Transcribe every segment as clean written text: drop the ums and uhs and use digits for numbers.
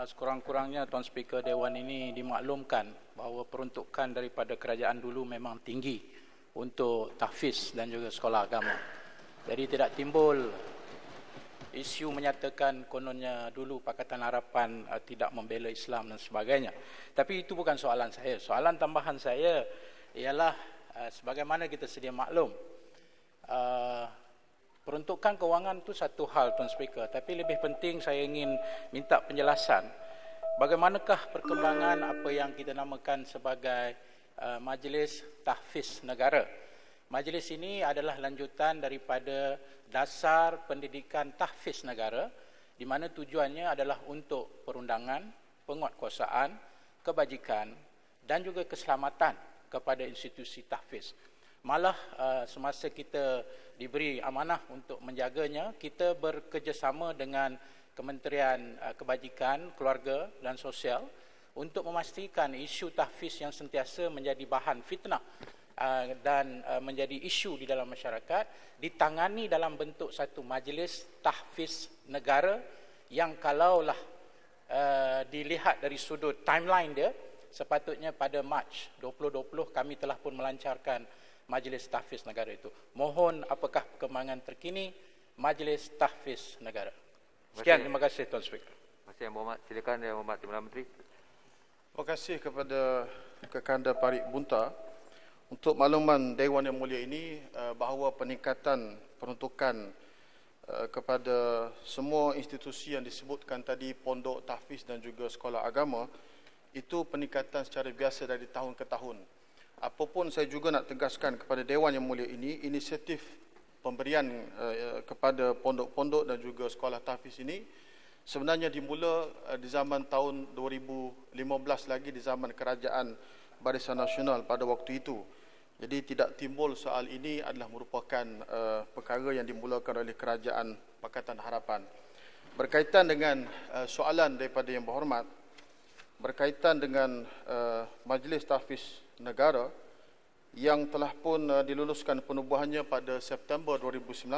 sekurang-kurangnya Tuan Speaker Dewan ini dimaklumkan bahawa peruntukan daripada kerajaan dulu memang tinggi untuk tahfiz dan juga sekolah agama. Jadi tidak timbul isu menyatakan kononnya dulu Pakatan Harapan tidak membela Islam dan sebagainya. Tapi itu bukan soalan saya. Soalan tambahan saya ialah sebagaimana kita sedia maklum, peruntukan kewangan itu satu hal, Tuan Speaker. Tapi lebih penting saya ingin minta penjelasan bagaimanakah perkembangan apa yang kita namakan sebagai Majlis Tahfiz Negara. Majlis ini adalah lanjutan daripada dasar pendidikan tahfiz negara, di mana tujuannya adalah untuk perundangan, penguatkuasaan, kebajikan dan juga keselamatan kepada institusi tahfiz. Malah semasa kita diberi amanah untuk menjaganya, kita bekerjasama dengan Kementerian Kebajikan, Keluarga dan Sosial untuk memastikan isu tahfiz yang sentiasa menjadi bahan fitnah dan menjadi isu di dalam masyarakat ditangani dalam bentuk satu majlis tahfiz negara yang kalaulah dilihat dari sudut timeline dia, sepatutnya pada Mac 2020 kami telah pun melancarkan majlis tahfiz negara itu. Mohon apakah perkembangan terkini majlis tahfiz negara. Sekian, terima kasih Tuan Speaker. Terima kasih Yang Berhormat. Silakan Yang Berhormat Timbalan Menteri. Terima kasih kepada Kekanda Parit Bunta. Untuk makluman Dewan Yang Mulia ini, bahawa peningkatan peruntukan kepada semua institusi yang disebutkan tadi, pondok, tahfiz dan juga sekolah agama, itu peningkatan secara biasa dari tahun ke tahun. Apapun saya juga nak tegaskan kepada Dewan Yang Mulia ini, inisiatif pemberian kepada pondok-pondok dan juga sekolah tahfiz ini sebenarnya dimula di zaman tahun 2015 lagi, di zaman kerajaan Barisan Nasional pada waktu itu. Jadi tidak timbul soal ini adalah merupakan perkara yang dimulakan oleh kerajaan Pakatan Harapan. Berkaitan dengan soalan daripada Yang Berhormat, berkaitan dengan Majlis Tahfiz Negara yang telah pun diluluskan penubuhannya pada September 2019,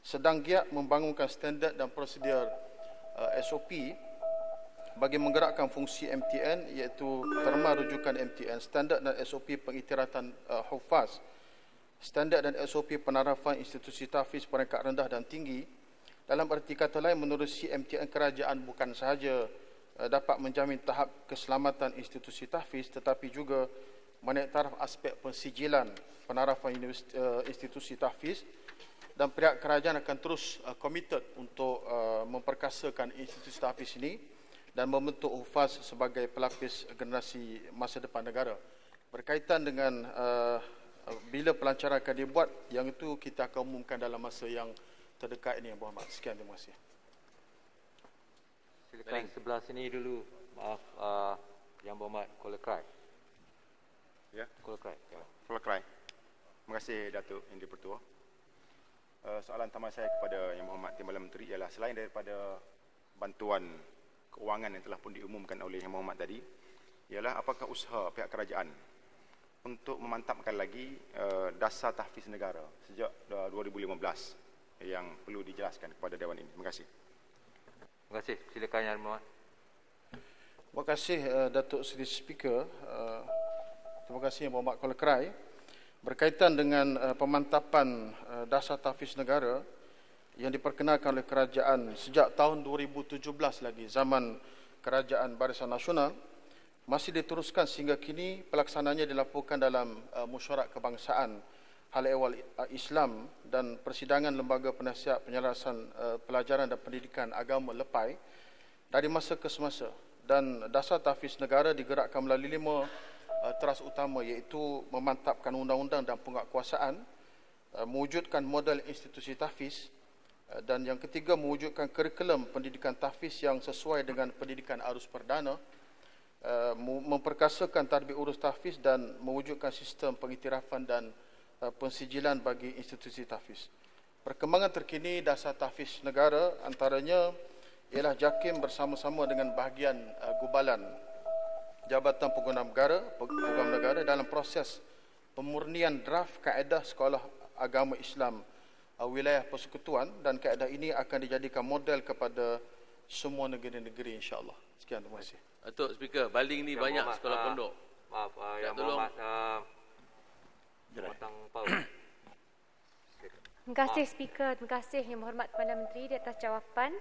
sedang giat membangunkan standard dan prosedur SOP bagi menggerakkan fungsi MTN, iaitu terma rujukan MTN, standard dan SOP pengiktirafan Hufaz, standard dan SOP penarafan institusi tahfiz peringkat rendah dan tinggi. Dalam arti kata lain, menerusi MTN kerajaan bukan sahaja dapat menjamin tahap keselamatan institusi tahfiz, tetapi juga menaik taraf aspek pensijilan penarafan institusi tahfiz, dan pihak kerajaan akan terus komited untuk memperkasakan institusi tahfiz ini dan membentuk Hufaz sebagai pelapis generasi masa depan negara. Berkaitan dengan bila pelancaran akan dibuat, yang itu kita akan umumkan dalam masa yang terdekat ini, Yang Berhormat. Sekian, terima kasih. Silakan sebelah sini dulu. Maaf, Yang Berhormat Kuala Krai. Ya. Kuala Krai. Ya. Kuala Krai. Terima kasih Datuk Yang di-Pertua. Soalan tambahan saya kepada Yang Berhormat Timbalan Menteri ialah, selain daripada bantuan keuangan yang telah pun diumumkan oleh Yang Berhormat tadi, ialah apakah usaha pihak kerajaan untuk memantapkan lagi dasar tahfiz negara sejak 2015 yang perlu dijelaskan kepada Dewan ini. Terima kasih. Terima kasih. Silakan Yang Berhormat. Terima kasih Datuk Seri Speaker. Terima kasih Yang Berhormat Kuala Krai. Berkaitan dengan pemantapan dasar tahfiz negara yang diperkenalkan oleh kerajaan sejak tahun 2017 lagi, zaman kerajaan Barisan Nasional, masih diteruskan sehingga kini. Pelaksananya dilaporkan dalam mesyuarat kebangsaan hal ehwal Islam dan persidangan lembaga penasihat penyelarasan pelajaran dan pendidikan agama LEPAI dari masa ke semasa. Dan dasar tahfiz negara digerakkan melalui 5 teras utama, iaitu memantapkan undang-undang dan penguatkuasaan, mewujudkan model institusi tahfiz, dan yang ketiga mewujudkan kurikulum pendidikan tahfiz yang sesuai dengan pendidikan arus perdana, memperkasakan tadbir urus tahfiz dan mewujudkan sistem pengiktirafan dan pensijilan bagi institusi tahfiz. Perkembangan terkini dasar tahfiz negara antaranya ialah JAKIM bersama-sama dengan bahagian gubalan Jabatan Peguam Negara dalam proses pemurnian draft kaedah sekolah agama Islam wilayah persekutuan, dan kaedah ini akan dijadikan model kepada semua negeri-negeri insya-Allah. Sekian, terima kasih. Datuk Speaker, baling ni Yang banyak Berhormat, sekolah pondok. Maaf, Yang tolong. Berhormat Matang Pau. Terima kasih Speaker, terima kasih Yang Berhormat Perdana Menteri di atas jawapan.